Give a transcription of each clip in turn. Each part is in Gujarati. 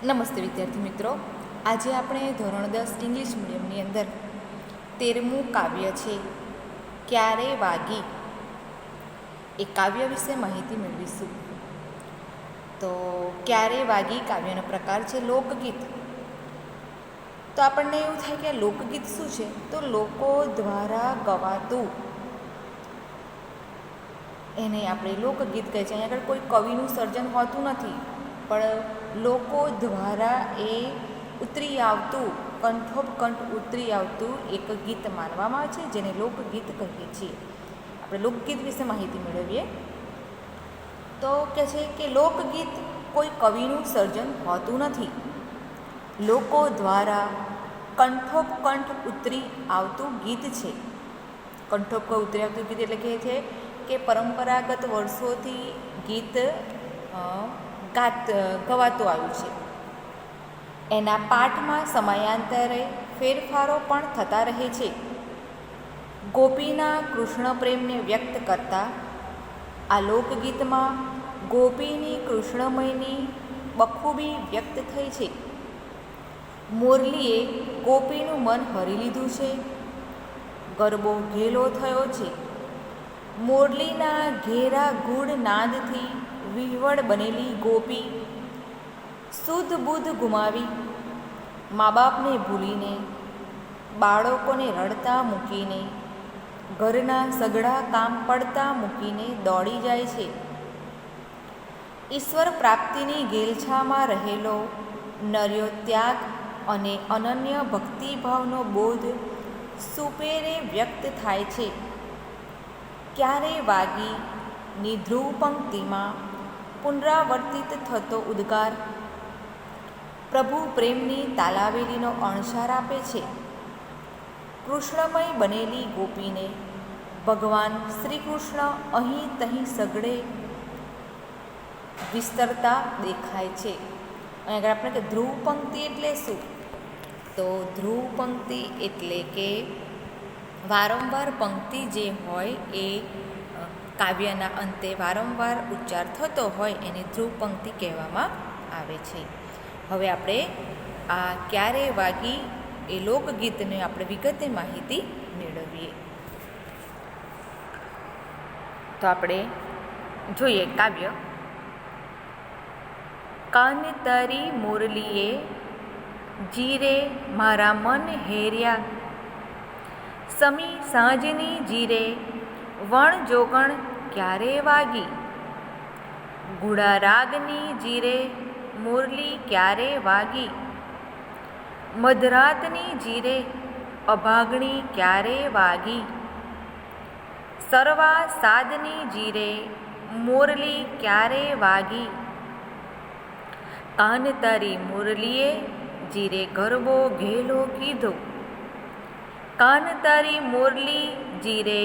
નમસ્તે વિદ્યાર્થી મિત્રો, આજે આપણે ધોરણ 10 ઇંગ્લિશ મીડિયમની અંદર 13મું કાવ્ય છે ક્યારે વાગી એ કાવ્ય વિશે માહિતી મેળવીશું. તો ક્યારે વાગી કાવ્યનો પ્રકાર છે લોકગીત. તો આપણને એવું થાય કે લોકગીત શું છે, તો લોકો દ્વારા ગવાતું એને આપણે લોકગીત કહે છે. અહીંયા આગળ કોઈ કવિનું સર્જન હોતું નથી, પણ લોકો દ્વારા એ ઉતરી આવતું, કંઠોપકંઠ ઉતરી આવતું એક ગીત માનવામાં આવે છે, જેને લોકગીત કહીએ છીએ. આપણે લોકગીત વિશે માહિતી મેળવીએ. તો કહે છે કે લોકગીત કોઈ કવિનું સર્જન હોતું નથી, લોકો દ્વારા કંઠોપકંઠ ઉતરી આવતું ગીત છે. કંઠોપકંઠ ઉતરી આવતું ગીત એટલે કહે છે કે પરંપરાગત વર્ષોથી ગીત ગવાતું આવ્યું છે. એના પાઠમાં સમયાંતરે ફેરફારો પણ થતા રહે છે. ગોપીના કૃષ્ણ પ્રેમને વ્યક્ત કરતા આ લોકગીતમાં ગોપીની કૃષ્ણમયની બખૂબી વ્યક્ત થઈ છે. મોરલીએ ગોપીનું મન હરી લીધું છે, ગરબો ઘેલો થયો છે. મોરલીના ઘેરા ગૂઢ નાદથી વિહવળ બનેલી ગોપી શુદ્ધ બુદ્ધ ગુમાવી, મા બાપને ભૂલીને, બાળકોને રડતા મૂકીને, ઘરના સઘળા કામ પડતા મૂકીને દોડી જાય છે. ઈશ્વર પ્રાપ્તિની ઘેલછામાં રહેલો નર્યો ત્યાગ અને અનન્ય ભક્તિભાવનો બોધ સુપેરે વ્યક્ત થાય છે. ક્યારે વાગી ની ધ્રુવ પંક્તિમાં પુનરાવર્તિત થતો ઉદ્ગાર પ્રભુ પ્રેમની તાલાવેલીનો અણસાર આપે છે. કૃષ્ણમય બનેલી ગોપીને ભગવાન શ્રી કૃષ્ણ અહીં તહીં સઘળે વિસ્તરતા દેખાય છે. અહીં આગળ આપણે કે ધ્રુવ પંક્તિ એટલે શું? તો ધ્રુવ પંક્તિ એટલે કે વારંવાર પંક્તિ જે હોય એ કાવ્યના અંતે વારંવાર ઉચ્ચાર થતો હોય એને ધ્રુવ પંક્તિ કહેવામાં આવે છે. હવે આપણે આ ક્યારે વાગી એ લોકગીતને આપણે વિગતે માહિતી મેળવીએ. તો આપણે જોઈએ કાવ્ય. કાન તારી મોરલીએ જીરે મારા મન હેર્યા, સમી સાંજની જીરે વણ જોગણ ક્યારે વાગી, ગુડા રાગની જીરે મોરલી ક્યારે વાગી, મધરાતની જીરે અભાગણી ક્યારે વાગી, સરવા સાદની જીરે મોરલી ક્યારે વાગી, કાન તારી મોરલીએ જીરે ગરબો ઘેલો કીધો, કાન તારી મોરલી જીરે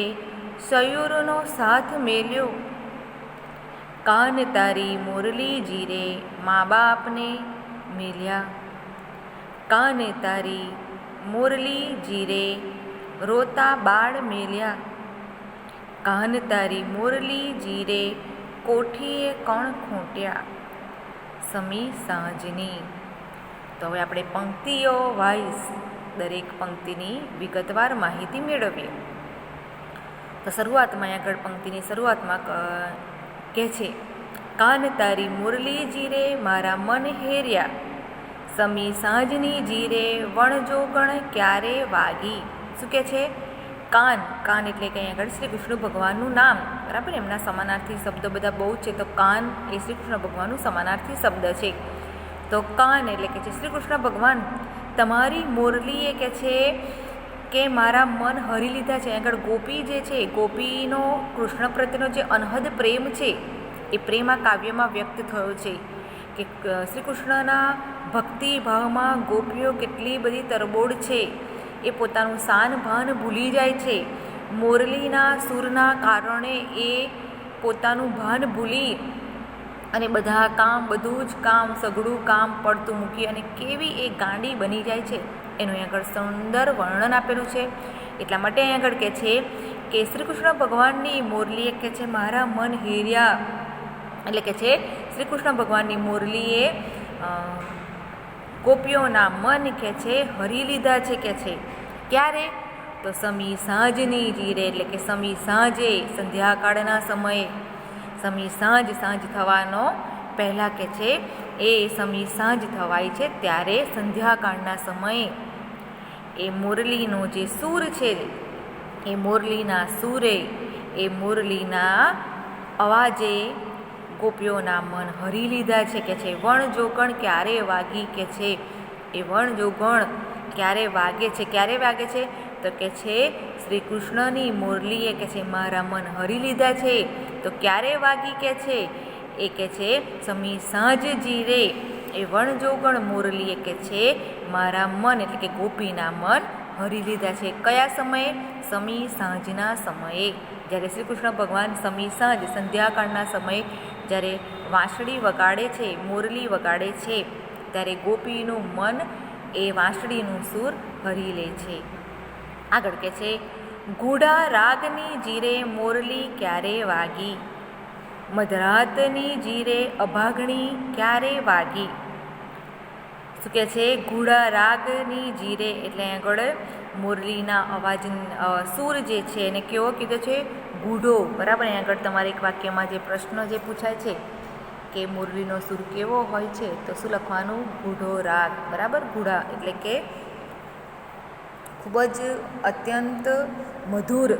સયુરનો સાથ મેલ્યો, કાન તારી મોરલી જીરે મા બાપને મેલ્યા, કાન તારી મોરલી જીરે રોતા બાળ મેલ્યા, કાન તારી મોરલી જીરે કોઠીએ કણ ખૂંટ્યા, સમી સાંજની. તો હવે આપણે પંક્તિઓ વાઇઝ દરેક પંક્તિની વિગતવાર માહિતી મેળવીએ. તો શરૂઆતમાં આગળ પંક્તિની શરૂઆતમાં કહે છે કાન તારી મુરલી જીરે મારા મન હેર્યા, સમી સાંજની જીરે વણજોગણ ક્યારે વાગી. શું કહે છે? કાન. કાન એટલે કે આગળ શ્રી કૃષ્ણ ભગવાનનું નામ, બરાબર. એમના સમાનાર્થી શબ્દો બધા બહુ છે. તો કાન એ શ્રી કૃષ્ણ ભગવાનનું સમાનાર્થી શબ્દ છે. તો કાન એટલે કે છે શ્રી કૃષ્ણ ભગવાન તમારી મોરલીએ કે છે કે મારા મન હરી લીધા છે. આગળ ગોપી જે છે, ગોપીનો કૃષ્ણ પ્રત્યેનો જે અનહદ પ્રેમ છે એ પ્રેમ આ કાવ્યમાં વ્યક્ત થયો છે કે શ્રી કૃષ્ણના ભક્તિભાવમાં ગોપીઓ કેટલી બધી તરબોળ છે. એ પોતાનું શાન ભાન ભૂલી જાય છે. મોરલીના સૂરના કારણે એ પોતાનું ભાન ભૂલી અને બધા કામ, બધું જ કામ, સઘળું કામ પડતું મૂકી અને કેવી એ ગાંડી બની જાય છે એનું અહીં આગળ સુંદર વર્ણન આપેલું છે. એટલા માટે અહીં આગળ કહે છે કે શ્રી કૃષ્ણ ભગવાનની મોરલીએ કહે છે મારા મન હેર્યા, એટલે કે છે શ્રી કૃષ્ણ ભગવાનની મુરલીએ ગોપીઓના મન કે છે હરી લીધા છે કે છે. ક્યારે? તો સમી સાંજની જીરે, એટલે કે સમી સાંજે, સંધ્યાકાળના સમયે. સમી સાંજ થવાનો પહેલાં કે છે એ સમી સાંજ થવાય છે ત્યારે સંધ્યાકાળના સમયે એ મુરલીનો જે સૂર છે એ મુરલીના સૂરે, એ મુરલીના અવાજે ગોપીઓના મન હરી લીધા છે કે છે. વણજોગણ ક્યારે વાગી કે છે, એ વણજોગણ ક્યારે વાગે છે? ક્યારે વાગે છે? તો કે છે શ્રી કૃષ્ણની મુરલીએ કે છે મારા મન હરી લીધા છે. તો ક્યારે વાગી કે છે? એ કે છે સમી સાંજ જીરે, એ વણજોગણ મુરલીએ કે છે મારા મન, એટલે કે ગોપીના મન હરી લીધા છે. કયા સમયે? સમી સાંજના સમયે. જ્યારે શ્રી કૃષ્ણ ભગવાન સમી સાંજ, સંધ્યાકાળના સમયે જ્યારે વાંસળી વગાડે છે, મુરલી વગાડે છે, ત્યારે ગોપીનું મન એ વાંસળીનું સૂર હરી લે છે. આગળ કે છે ઘૂડા રાગની જીરે મોરલી ક્યારે વાગી, મધરાતની જીરે અભાગણી ક્યારે વાગી. શું કહે છે? ઘૂડા રાગની જીરે, એટલે આગળ મુરલીના અવાજ, સૂર જે છે એને કેવો કીધો છે? ગૂઢો. બરાબર. અહીં આગળ તમારે એક વાક્યમાં જે પ્રશ્ન જે પૂછાય છે કે મુરલીનો સૂર કેવો હોય છે, તો શું લખવાનું? ગૂઢો રાગ. બરાબર. ઘૂડા એટલે કે ખૂબ જ અત્યંત મધુર,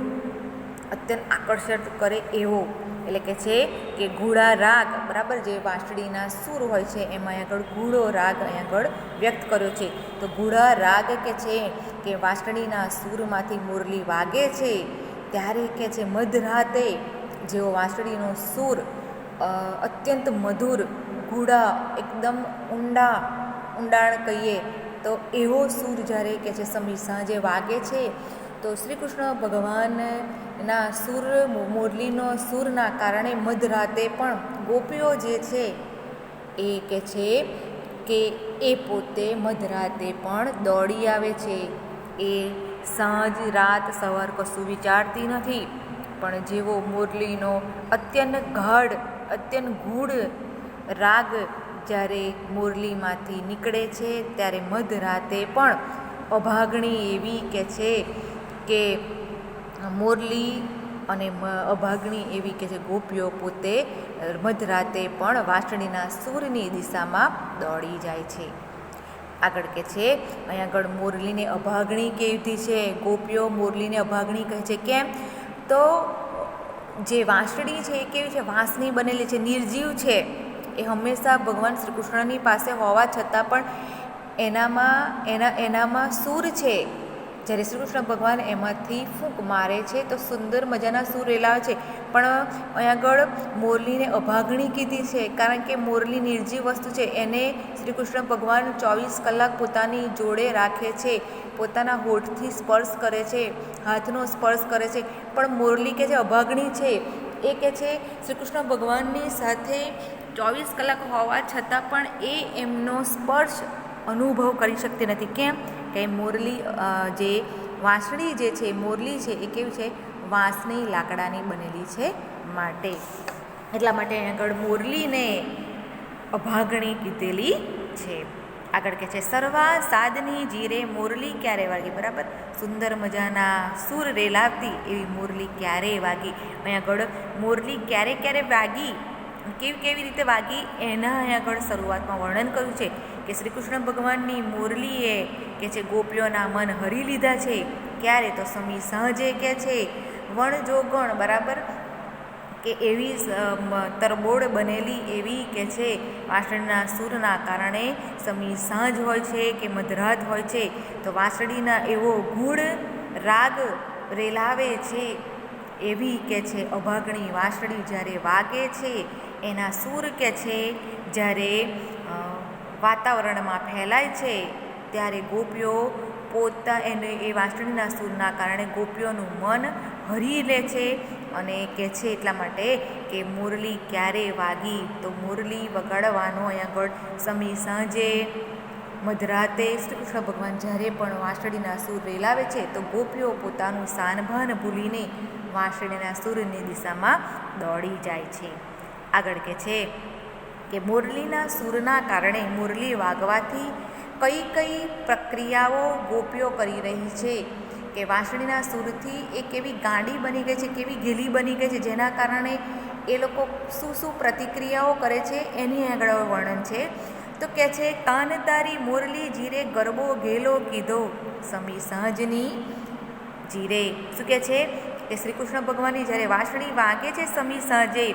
અત્યંત આકર્ષિત કરે એવો, એટલે કે છે કે ઘૂડા રાગ. બરાબર. જે વાંસળીના સૂર હોય છે એમાં આગળ ઘૂડો રાગ અહીં આગળ વ્યક્ત કર્યો છે. તો ઘૂડા રાગ કે છે કે વાંસળીના સૂરમાંથી મુરલી વાગે છે ત્યારે કે છે મધરાતે, જેવો વાંસળીનો સૂર અત્યંત મધુર, ઘૂડા, એકદમ ઊંડાણ કહીએ તો એવો સૂર જ્યારે કે છે સમી સાંજે વાગે છે, તો શ્રી કૃષ્ણ ભગવાનના સૂર, મુરલીનો સૂરના કારણે મધરાતે પણ ગોપીઓ જે છે એ કે છે કે એ પોતે મધરાતે પણ દોડી આવે છે. એ સાંજ રાત સવાર કશું વિચારતી નથી, પણ જેવો મુરલીનો અત્યંત ગાઢ, અત્યંત ગૂઢ રાગ જ્યારે મુરલીમાંથી નીકળે છે ત્યારે મધરાતે પણ અભાગણી એવી કે છે કે મુરલી અને અભાગણી એવી કે છે ગોપીઓ પોતે મધરાતે પણ વાંસળીના સૂરની દિશામાં દોડી જાય છે. આગળ કે છે અહીં આગળ મુરલીને અભાગણી કહેતી છે, ગોપીઓ મુરલીને અભાગણી કહે છે. કેમ? તો જે વાંસળી છે એ કેવી છે? વાંસની બનેલી છે, નિર્જીવ છે. એ હંમેશા ભગવાન શ્રી કૃષ્ણની પાસે હોવા છતાં પણ એનામાં સૂર છે. જ્યારે શ્રી કૃષ્ણ ભગવાન એમાંથી ફૂંક મારે છે તો સુંદર મજાના સૂર રેલાવે છે. પણ અહીં આગળ મોરલીને અભાગણી કીધી છે કારણ કે મોરલી નિર્જીવ વસ્તુ છે. એને શ્રી કૃષ્ણ ભગવાન 24 કલાક પોતાની જોડે રાખે છે, પોતાના હોઠથી સ્પર્શ કરે છે, હાથનો સ્પર્શ કરે છે. પણ મોરલી કે જે અભાગણી છે એ કે છે શ્રી કૃષ્ણ ભગવાનની સાથે 24 કલાક હોવા છતાં પણ એ એમનો સ્પર્શ અનુભવ કરી શકતી નથી. કેમ? કે મોરલી જે વાંસળી જે છે, મોરલી છે એ કેવી છે? વાંસની લાકડાની બનેલી છે માટે. એટલા માટે આગળ મોરલીને અભાગણી કીધેલી છે. આગળ કે છે સર્વા સાદની જીરે મોરલી ક્યારે વાગી. બરાબર. સુંદર મજાના સૂર રેલાવતી એવી મોરલી ક્યારે વાગી. અહીં આગળ મોરલી ક્યારે વાગી, કેવી રીતે વાગી એના અહીં આગળ શરૂઆતમાં વર્ણન કર્યું છે કે શ્રી કૃષ્ણ ભગવાનની મુરલીએ કે છે ગોપીઓના મન હરી લીધા છે. ક્યારે? તો સમી સાંજે કે છે વણજોગણ. બરાબર. કે એવી તરબોળ બનેલી એવી કે છે વાંસળીના સૂરના કારણે સમી સાંજ હોય છે કે મધરાત હોય છે તો વાંસળીના એવો ગૂઢ રાગ રેલાવે છે એવી કે છે અભાગણી વાંસળી જ્યારે વાગે છે એના સૂર કે છે જ્યારે વાતાવરણમાં ફેલાય છે ત્યારે ગોપીઓ એને એ વાંસળીના સૂરના કારણે ગોપીઓનું મન હરી લે છે. અને કે છે એટલા માટે કે મુરલી ક્યારે વાગી, તો મુરલી વગાડવાનો અહીંયા આગળ સમી સાંજે મધરાતે શ્રી કૃષ્ણ ભગવાન જ્યારે પણ વાંસળીના સૂર રેલાવે છે તો ગોપીઓ પોતાનું સાનભાન ભૂલીને વાંસળીના સૂરની દિશામાં દોડી જાય છે. આગળ કે છે કે મુરલીના સૂરના કારણે મુરલી વાગવાથી કઈ કઈ પ્રક્રિયાઓ ગોપીઓ કરી રહી છે, કે વાંસળીના સૂરથી એ કેવી ગાંડી બની ગઈ છે, કેવી ગેલી બની ગઈ છે, જેના કારણે એ લોકો શું શું પ્રતિક્રિયાઓ કરે છે એની આગળ વર્ણન છે. તો કહે છે, કાન તારી મોરલી જીરે ગરબો ઘેલો કીધો સમી સાંજની જીરે. શું કહે છે કે શ્રી કૃષ્ણ ભગવાનની જ્યારે વાંસળી વાગે છે સમી સાંજે,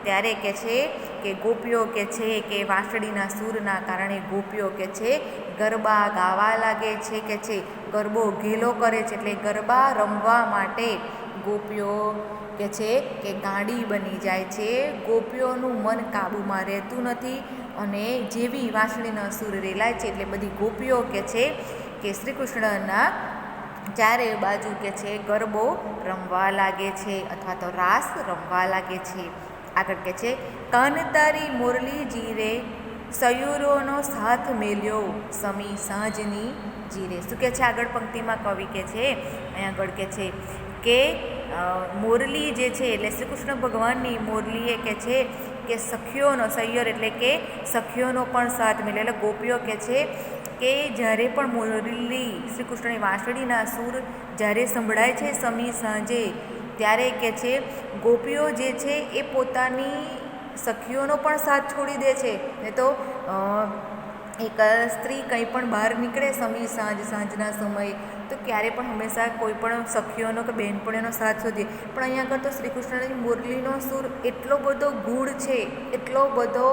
ત્યારે કહે છે કે ગોપીઓ કહે છે કે વાંસળીના સૂરના કારણે ગોપીઓ કહે છે ગરબા ગાવા લાગે છે, કે છે ગરબો ઘેલો કરે છે, એટલે ગરબા રમવા માટે ગોપીઓ કે છે કે ગાંડી બની જાય છે. ગોપીઓનું મન કાબૂમાં રહેતું નથી અને જેવી વાંસળીનો સૂર રેલાય છે એટલે બધી ગોપીઓ કે છે કે શ્રી કૃષ્ણના ચારે બાજુ કે છે ગરબો રમવા લાગે છે અથવા તો રાસ રમવા લાગે છે. આગળ કે છે, કાન તારી મોરલી જીરે સયુરોનો સાથ મેલ્યો સમી સાંજની જીરે. શું કહે છે આગળ પંક્તિમાં કવિ કે છે, અહીં આગળ કે છે કે મોરલી જે છે એટલે શ્રી કૃષ્ણ ભગવાનની મોરલીએ કે છે કે સખીઓનો સૈયર એટલે કે સખીઓનો પણ સાથ મેળે, એટલે ગોપીઓ કે છે કે જ્યારે પણ મોરલી શ્રી કૃષ્ણની વાંસળીના સૂર જ્યારે સંભળાય છે સમી સાંજે, ત્યારે કે છે ગોપીઓ જે છે એ પોતાની સખીઓનો પણ સાથ છોડી દે છે. ને તો એક સ્ત્રી કંઈ પણ બહાર નીકળે સાંજના સમયે તો ક્યારે પણ હંમેશા કોઈ પણ સખીઓનો કે બહેનપણીઓનો સાથ શોધીએ, પણ અહીંયા આગળ તો શ્રી કૃષ્ણની મુરલીનો સૂર એટલો બધો ગૂઢ છે, એટલો બધો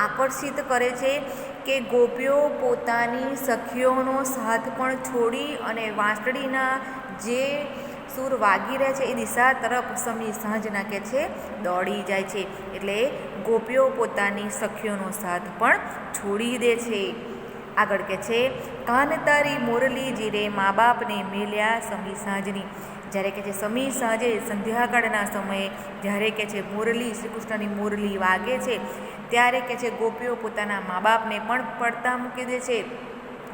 આકર્ષિત કરે છે કે ગોપીઓ પોતાની સખીઓનો સાથ પણ છોડી અને વાંસળીના જે સૂર વાગી રહે છે એ દિશા તરફ સમી સાંજના કે છે દોડી જાય છે. એટલે ગોપીઓ પોતાની સખીઓનો સાથ પણ છોડી દે છે. આગળ કે છે, કાન તારી મોરલી જીરે મા બાપને મેલ્યા સમી સાંજની. જ્યારે કે છે સમી સાંજે સંધ્યાકાળના સમયે જ્યારે કે છે મોરલી શ્રી કૃષ્ણની મોરલી વાગે છે, ત્યારે કે છે ગોપીઓ પોતાના મા બાપને પણ પડતા મૂકી દે છે.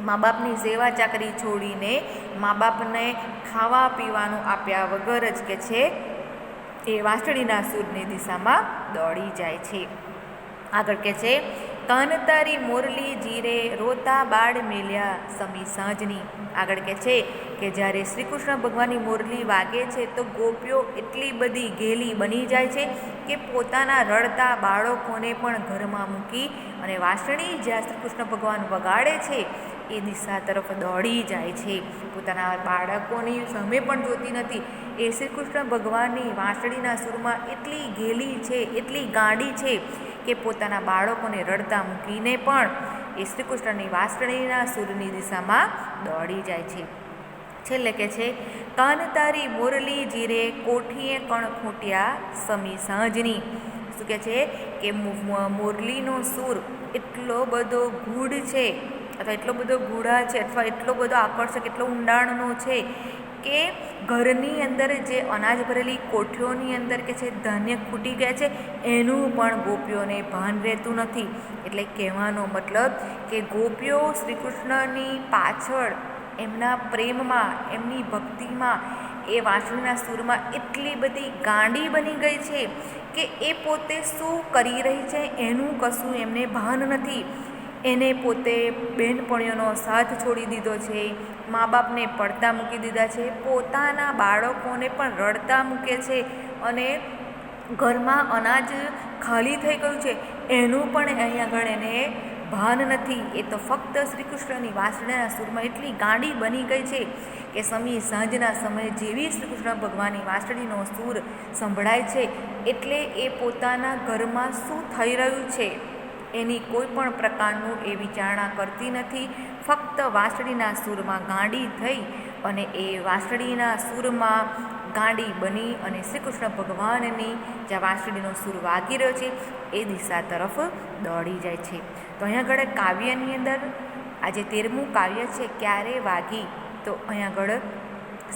મા બાપની સેવા ચાકરી છોડીને મા બાપને ખાવા પીવાનું આપ્યા વગર જ કે છે એ વાંસળીના સૂરની દિશામાં દોડી જાય છે. આગળ કે છે, કાન તારી મોરલી જીરે રોતા બાળ મેલ્યા સમી સાંજની. આગળ કે છે કે જ્યારે શ્રી કૃષ્ણ ભગવાનની મોરલી વાગે છે તો ગોપીઓ એટલી બધી ઘેલી બની જાય છે કે પોતાના રડતા બાળકોને પણ ઘરમાં મૂકી અને વાંસળી જ્યાં શ્રી કૃષ્ણ ભગવાન વગાડે છે એ દિશા તરફ દોડી જાય છે. પોતાના બાળકોની સામે પણ જોતી નથી. એ શ્રી કૃષ્ણ ભગવાનની વાંસળીના સૂરમાં એટલી ઘેલી છે, એટલી ગાંડી છે કે પોતાના બાળકોને રડતા મૂકીને પણ એ શ્રી કૃષ્ણની વાંસળીના સૂરની દિશામાં દોડી જાય છે. છેલ્લે કે છે, કાન તારી મોરલી જીરે કોઠીએ કણ ખૂટ્યા સમી સાંજની. શું કહે છે કે મોરલીનો સૂર એટલો બધો ગૂઢ છે અથવા એટલો બધો ગૂઢા છે અથવા એટલો બધો આકર્ષક, એટલો ઊંડાણનો છે કે ઘરની અંદર જે અનાજ ભરેલી કોઠીઓની અંદર કે છે ધાન્ય ખૂટી ગયા છે એનું પણ ગોપીઓને ભાન રહેતું નથી. એટલે કહેવાનો મતલબ કે ગોપીઓ શ્રી કૃષ્ણની પાછળ એમના પ્રેમમાં, એમની ભક્તિમાં, એ વાંસળીના સૂરમાં એટલી બધી ગાંડી બની ગઈ છે કે એ પોતે શું કરી રહી છે એનું કશું એમને ભાન નથી. એને પોતે બહેનપણીઓનો સાથ છોડી દીધો છે, મા બાપને પડતા મૂકી દીધા છે, પોતાના બાળકોને પણ રડતા મૂકે છે અને ઘરમાં અનાજ ખાલી થઈ ગયું છે એનું પણ અહીં આગળ એને ભાન નથી. એ તો ફક્ત શ્રી કૃષ્ણની વાંસળીના સૂરમાં એટલી ગાંડી બની ગઈ છે કે સમી સાંજના સમયે જેવી શ્રી કૃષ્ણ ભગવાનની વાંસળીનો સૂર સંભળાય છે એટલે એ પોતાના ઘરમાં શું થઈ રહ્યું છે એની કોઈ પણ પ્રકારનું એ વિચારણા કરતી નથી. ફક્ત વાંસળીના સૂરમાં ગાંડી થઈ અને એ વાંસળીના સૂરમાં ગાંડી બની અને શ્રી કૃષ્ણ ભગવાનની જ્યાં વાંસળીનો સૂર વાગી રહ્યો છે એ દિશા તરફ દોડી જાય છે. તો અહીંયા આગળ કાવ્યની અંદર આજે 13મું કાવ્ય છે ક્યારે વાગી. તો અહીંયા આગળ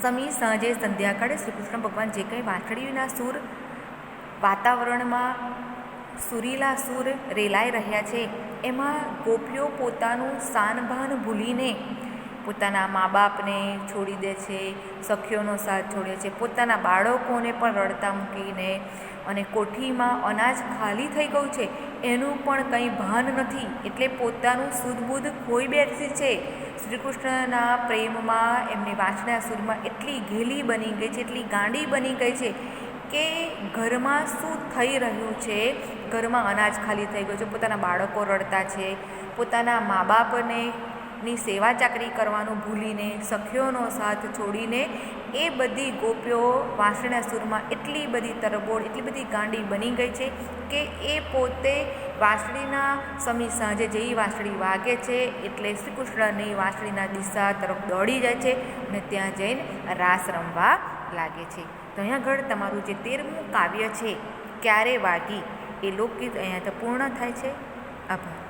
સમી સાંજે સંધ્યાકાળે શ્રી કૃષ્ણ ભગવાન જે કંઈ વાંસળીના સૂર વાતાવરણમાં સુરીલા સૂર રેલાઈ રહ્યા છે એમાં ગોપીઓ પોતાનું સાનભાન ભૂલીને પોતાના મા બાપને છોડી દે છે, સખીઓનો સાથ છોડે છે, પોતાના બાળકોને પણ રડતા મૂકીને અને કોઠીમાં અનાજ ખાલી થઈ ગયું છે એનું પણ કંઈ ભાન નથી, એટલે પોતાનું સુધબુધ ખોઈ બેઠી છે. શ્રી કૃષ્ણના પ્રેમમાં એમની વાસણાસુરમાં એટલી ઘેલી બની ગઈ છે, એટલી ગાંડી બની ગઈ છે કે ઘરમાં શું થઈ રહ્યું છે, ઘરમાં અનાજ ખાલી થઈ ગયું છે, પોતાના બાળકો રડતા છે, પોતાના મા બાપને ની સેવા ચાકરી કરવાનું ભૂલીને, સખીઓનો સાથ છોડીને એ બધી ગોપીઓ વાંસળીના એટલી બધી તરબોળ, એટલી બધી ગાંડી બની ગઈ છે કે એ પોતે વાંસળીના સમી સાંજે જેવી વાંસળી વાગે છે એટલે શ્રી કૃષ્ણની વાંસળીના દિશા તરફ દોડી જાય છે અને ત્યાં જઈને રાસ રમવા લાગે છે. તો અહીંયા આગળ તમારું જે 13મું કાવ્ય છે ક્યારે વાગી એ લોકગીત અહીંયા તો પૂર્ણ થાય છે. આભાર.